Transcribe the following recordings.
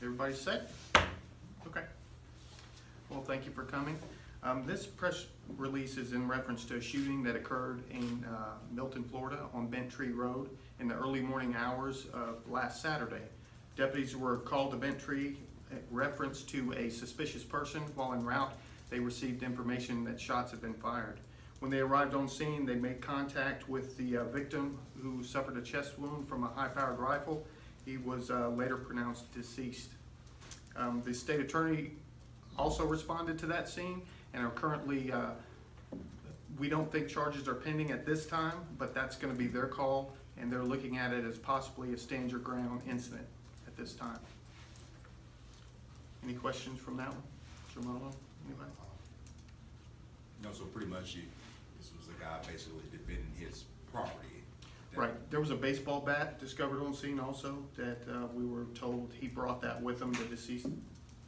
Everybody set? Okay. Well, thank you for coming. This press release is in reference to a shooting that occurred in Milton, Florida on Bent Tree Road in the early morning hours of last Saturday. Deputies were called to Bent Tree in reference to a suspicious person. While en route, they received information that shots had been fired. When they arrived on scene, they made contact with the victim, who suffered a chest wound from a high-powered rifle. He was later pronounced deceased. The state attorney also responded to that scene and are currently, we don't think charges are pending at this time, but that's going to be their call, and they're looking at it as possibly a stand your ground incident at this time. Any questions from that one? Mr. Marlowe, anybody? No, so pretty much this was a guy basically defending his property. Right. There was a baseball bat discovered on scene also that we were told he brought that with him. The deceased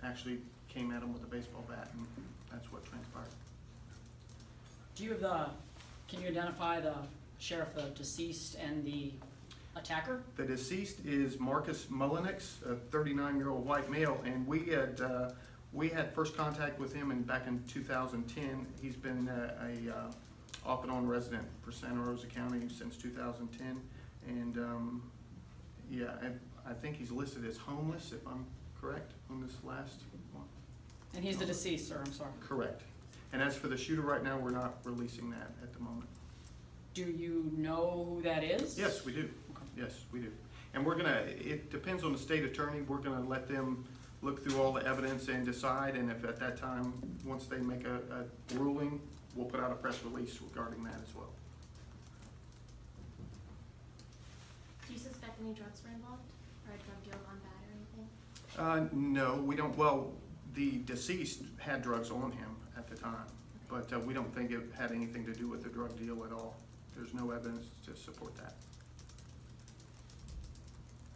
actually came at him with a baseball bat, and that's what transpired. Do you have can you identify the sheriff, the deceased, and the attacker? The deceased is Marcus Mullenix, a 39-year-old white male, and we had first contact with him back in 2010. He's been a off and on resident for Santa Rosa County since 2010, and yeah, I think he's listed as homeless, if I'm correct, on this last one. And he's the deceased, sir, I'm sorry. Correct. And as for the shooter right now, we're not releasing that at the moment. Do you know who that is? Yes, we do. Okay. Yes, we do. And we're gonna, it depends on the state attorney, we're gonna let them look through all the evidence and decide, and if at that time, once they make a ruling, we'll put out a press release regarding that as well. Do you suspect any drugs were involved, or a drug deal gone bad or anything? No, we don't. Well, the deceased had drugs on him at the time, but we don't think it had anything to do with the drug deal at all. There's no evidence to support that.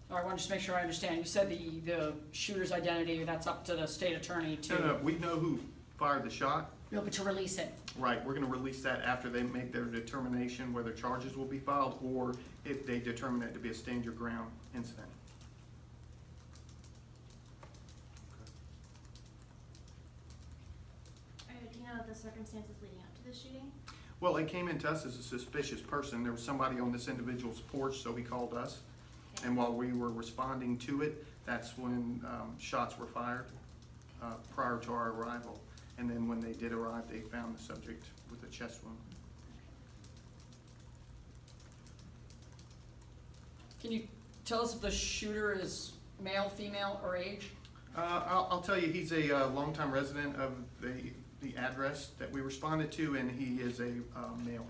All right, I want to just make sure I understand. You said the shooter's identity, that's up to the state attorney to... No, we know who fired the shot. No, but to release it. Right, we're gonna release that after they make their determination whether charges will be filed or if they determine it to be a stand your ground incident. Do you know the circumstances leading up to the shooting? Well, it came into us as a suspicious person. There was somebody on this individual's porch, so he called us. Okay. And while we were responding to it, that's when shots were fired prior to our arrival. And then when they did arrive, they found the subject with a chest wound. Can you tell us if the shooter is male, female, or age? I'll tell you, he's a longtime resident of the address that we responded to, and he is a male.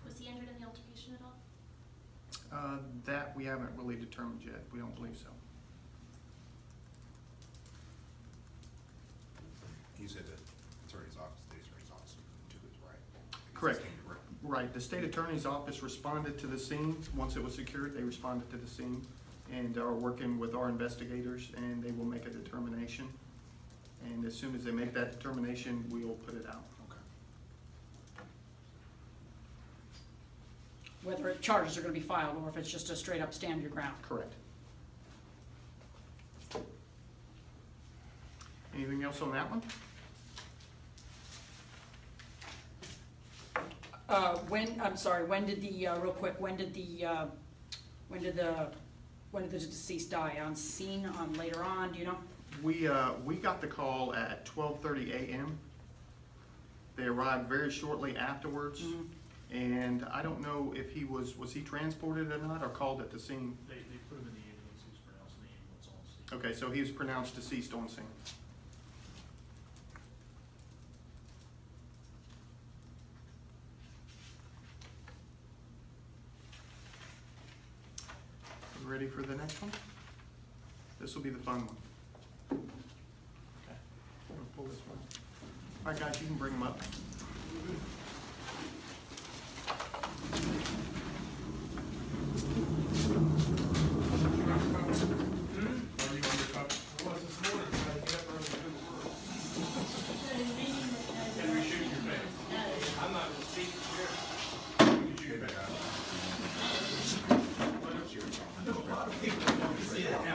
Was he injured in the altercation at all? That we haven't really determined yet. We don't believe so. He said the attorney's office, the attorney's office took it, right? Correct. Right. The state attorney's office responded to the scene. Once it was secured, they responded to the scene and are working with our investigators, and they will make a determination. And as soon as they make that determination, we will put it out. Okay. Whether charges are going to be filed or if it's just a straight up stand your ground. Correct. Anything else on that one? When did the real quick? When did the deceased die? On scene? On later on? Do you know? We got the call at 12:30 a.m. They arrived very shortly afterwards, and I don't know if he was he transported or not, or called at the scene. They put him in the ambulance. He was pronounced in the ambulance on scene. Okay, so he was pronounced deceased on scene. Ready for the next one? This will be the fun one. Okay, I'm gonna pull this one. All right, guys, you can bring them up. Are you undercover? I was this morning, I got up early to do the work. Can we shoot your face? I'm not gonna speak here. You can shoot your face.